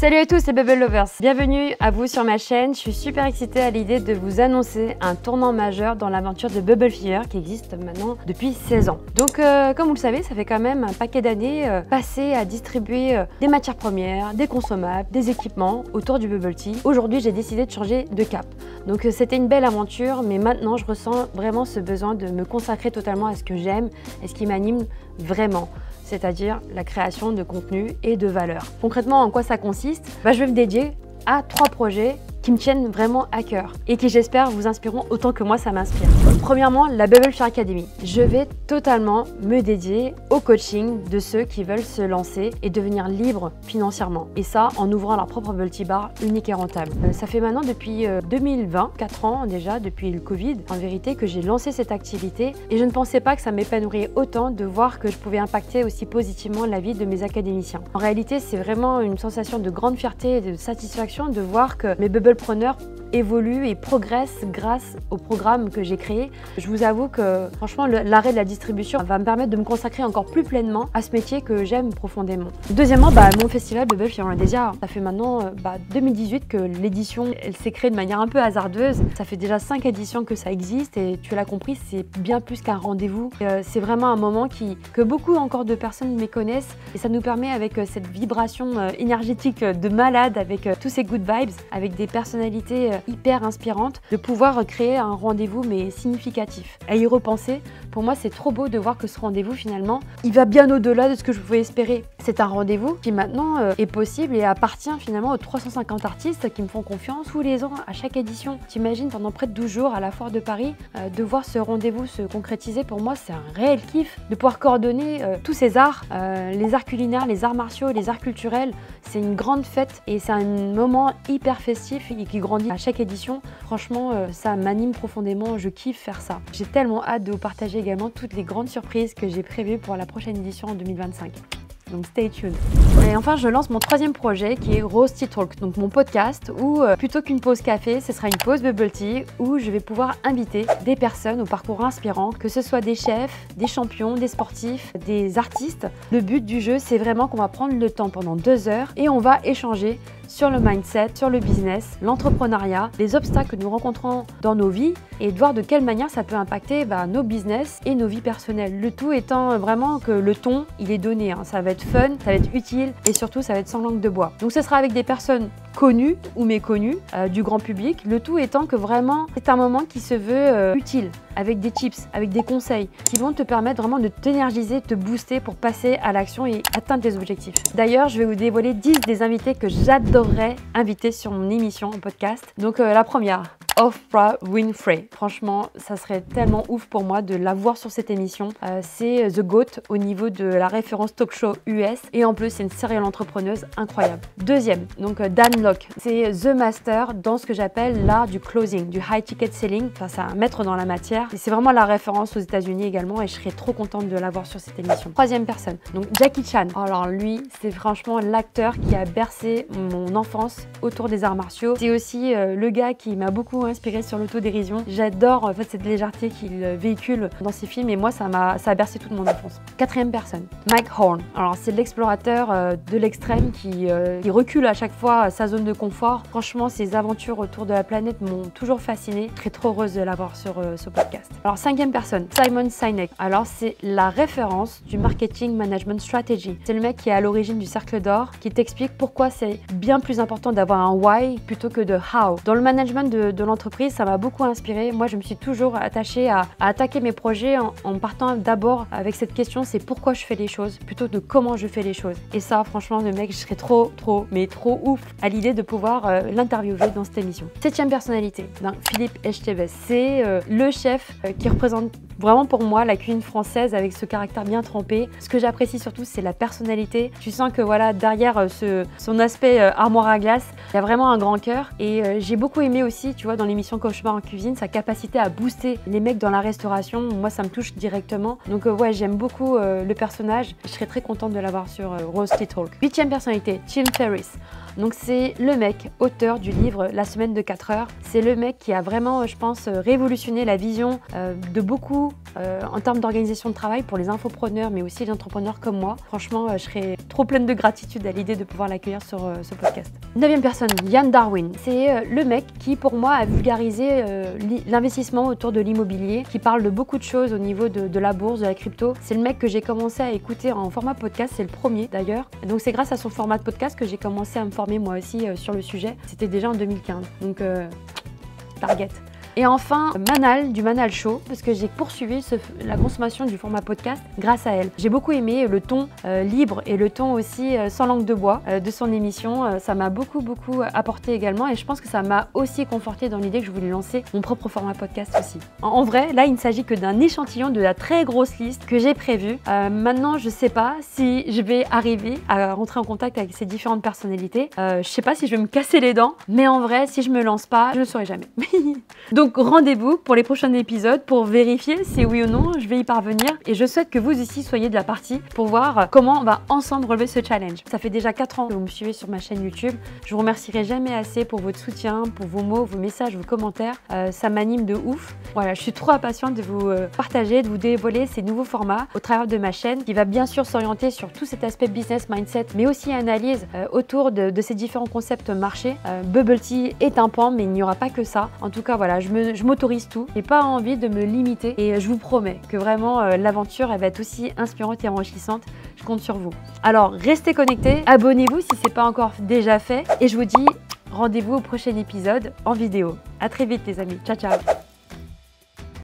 Salut à tous les Bubble Lovers, bienvenue à vous sur ma chaîne. Je suis super excitée à l'idée de vous annoncer un tournant majeur dans l'aventure de Bubble Fever qui existe maintenant depuis 16 ans. Donc comme vous le savez, ça fait quand même un paquet d'années passées à distribuer des matières premières, des consommables, des équipements autour du bubble tea. Aujourd'hui, j'ai décidé de changer de cap. Donc c'était une belle aventure, mais maintenant je ressens vraiment ce besoin de me consacrer totalement à ce que j'aime et ce qui m'anime vraiment, c'est-à-dire la création de contenu et de valeur. Concrètement, en quoi ça consiste? Je vais me dédier à 3 projets qui me tiennent vraiment à cœur et qui, j'espère, vous inspireront autant que moi ça m'inspire. Premièrement, la Bubble Fever Academy. Je vais totalement me dédier au coaching de ceux qui veulent se lancer et devenir libres financièrement. Et ça, en ouvrant leur propre bubble tea bar unique et rentable. Ça fait maintenant depuis 2020, 4 ans déjà, depuis le Covid, en vérité, que j'ai lancé cette activité et je ne pensais pas que ça m'épanouirait autant de voir que je pouvais impacter aussi positivement la vie de mes académiciens. En réalité, c'est vraiment une sensation de grande fierté et de satisfaction de voir que mes bubble preneurs évolue et progresse grâce au programme que j'ai créé. Je vous avoue que franchement l'arrêt de la distribution va me permettre de me consacrer encore plus pleinement à ce métier que j'aime profondément. Deuxièmement, mon festival Bubble Fever on déjà, ça fait maintenant 2018 que l'édition elle s'est créée de manière un peu hasardeuse. Ça fait déjà 5 éditions que ça existe et tu l'as compris, c'est bien plus qu'un rendez-vous. C'est vraiment un moment que beaucoup encore de personnes méconnaissent et ça nous permet avec cette vibration énergétique de malade, avec tous ces good vibes, avec des personnalités hyper inspirante, de pouvoir créer un rendez-vous mais significatif. À y repenser, pour moi c'est trop beau de voir que ce rendez-vous finalement, il va bien au-delà de ce que je pouvais espérer. C'est un rendez-vous qui maintenant est possible et appartient finalement aux 350 artistes qui me font confiance tous les ans à chaque édition. T'imagines pendant près de 12 jours à la Foire de Paris, de voir ce rendez-vous se concrétiser, pour moi c'est un réel kiff de pouvoir coordonner tous ces arts, les arts culinaires, les arts martiaux, les arts culturels. C'est une grande fête et c'est un moment hyper festif et qui grandit à chaque édition. Franchement, ça m'anime profondément, je kiffe faire ça. J'ai tellement hâte de vous partager également toutes les grandes surprises que j'ai prévues pour la prochaine édition en 2025. Donc stay tuned. Et enfin, je lance mon 3e projet qui est Rose Tea Talk, donc mon podcast où plutôt qu'une pause café, ce sera une pause bubble tea où je vais pouvoir inviter des personnes au parcours inspirant, que ce soit des chefs, des champions, des sportifs, des artistes. Le but du jeu, c'est vraiment qu'on va prendre le temps pendant 2 heures et on va échanger sur le mindset, sur le business, l'entrepreneuriat, les obstacles que nous rencontrons dans nos vies et de voir de quelle manière ça peut impacter nos business et nos vies personnelles. Le tout étant vraiment que le ton, il est donné. Ça va être fun, ça va être utile et surtout ça va être sans langue de bois. Donc ce sera avec des personnes connues ou méconnues du grand public. Le tout étant que vraiment c'est un moment qui se veut utile, avec des tips, avec des conseils qui vont te permettre vraiment de t'énergiser, te booster pour passer à l'action et atteindre tes objectifs. D'ailleurs, je vais vous dévoiler 10 des invités que j'adorerais inviter sur mon émission en podcast. Donc la première, Oprah Winfrey. Franchement, ça serait tellement ouf pour moi de la voir sur cette émission. C'est The GOAT au niveau de la référence talk show US et en plus c'est une serial entrepreneuse incroyable. Deuxième, donc Dan Lok. C'est The Master dans ce que j'appelle l'art du closing, du high ticket selling. Enfin, c'est un maître dans la matière. Et c'est vraiment la référence aux États-Unis également et je serais trop contente de l'avoir sur cette émission. Troisième personne, donc Jackie Chan. Alors lui, c'est franchement l'acteur qui a bercé mon enfance autour des arts martiaux. C'est aussi le gars qui m'a beaucoup inspiré sur l'autodérision. J'adore en fait cette légèreté qu'il véhicule dans ses films et moi ça a bercé toute mon enfance. Quatrième personne, Mike Horn. Alors c'est l'explorateur de l'extrême qui recule à chaque fois sa zone de confort. Franchement, ses aventures autour de la planète m'ont toujours fascinée. Je serais trop heureuse de l'avoir sur ce podcast. Alors 5e personne, Simon Sinek. Alors c'est la référence du marketing management strategy. C'est le mec qui est à l'origine du cercle d'or, qui t'explique pourquoi c'est bien plus important d'avoir un why plutôt que de how. Dans le management de l'entreprise, ça m'a beaucoup inspiré. Moi, je me suis toujours attachée à attaquer mes projets en partant d'abord avec cette question, c'est pourquoi je fais les choses plutôt que comment je fais les choses. Et ça, franchement, le mec, je serais trop ouf à l'idée de pouvoir l'interviewer dans cette émission. 7e personnalité, Philippe Etchebest. C'est le chef qui représente vraiment pour moi la cuisine française avec ce caractère bien trempé. Ce que j'apprécie surtout, c'est la personnalité. Tu sens que voilà, derrière son aspect armoire à glace, il y a vraiment un grand cœur. Et j'ai beaucoup aimé aussi, tu vois, dans l'émission Cauchemar en cuisine, sa capacité à booster les mecs dans la restauration. Moi, ça me touche directement. Donc ouais, j'aime beaucoup le personnage. Je serais très contente de l'avoir sur Rose Tea Talk. 8e personnalité, Tim Ferriss. Donc c'est le mec, auteur du livre La semaine de 4 heures. C'est le mec qui a vraiment, je pense, révolutionné la vision de beaucoup en termes d'organisation de travail pour les infopreneurs, mais aussi les entrepreneurs comme moi. Franchement, je serais trop pleine de gratitude à l'idée de pouvoir l'accueillir sur ce podcast. 9e personne, Ian Darwin. C'est le mec qui, pour moi, a vulgarisé l'investissement autour de l'immobilier, qui parle de beaucoup de choses au niveau de la bourse, de la crypto. C'est le mec que j'ai commencé à écouter en format podcast, c'est le premier d'ailleurs. Donc c'est grâce à son format de podcast que j'ai commencé à me former moi aussi sur le sujet. C'était déjà en 2015, donc target. Et enfin, Manal, du Manal Show, parce que j'ai poursuivi la consommation du format podcast grâce à elle. J'ai beaucoup aimé le ton libre et le ton aussi sans langue de bois de son émission. Ça m'a beaucoup apporté également et je pense que ça m'a aussi conforté dans l'idée que je voulais lancer mon propre format podcast aussi. En vrai, là, il ne s'agit que d'un échantillon de la très grosse liste que j'ai prévue. Maintenant, je ne sais pas si je vais arriver à rentrer en contact avec ces différentes personnalités. Je ne sais pas si je vais me casser les dents, mais en vrai, si je me lance pas, je ne le saurai jamais. Donc rendez-vous pour les prochains épisodes pour vérifier si oui ou non je vais y parvenir et je souhaite que vous ici soyez de la partie pour voir comment on va ensemble relever ce challenge. Ça fait déjà 4 ans que vous me suivez sur ma chaîne YouTube. Je vous remercierai jamais assez pour votre soutien, pour vos mots, vos messages, vos commentaires. Ça m'anime de ouf. Voilà, je suis trop impatiente de vous partager, de vous dévoiler ces nouveaux formats au travers de ma chaîne qui va bien sûr s'orienter sur tout cet aspect business mindset mais aussi analyse autour de ces différents concepts marché. Bubble Tea est un pan mais il n'y aura pas que ça. En tout cas voilà, je m'autorise tout. J'ai pas envie de me limiter et je vous promets que vraiment l'aventure elle va être aussi inspirante et enrichissante. Je compte sur vous. Alors restez connectés, abonnez-vous si c'est pas encore déjà fait et je vous dis rendez-vous au prochain épisode en vidéo. À très vite les amis. Ciao ciao.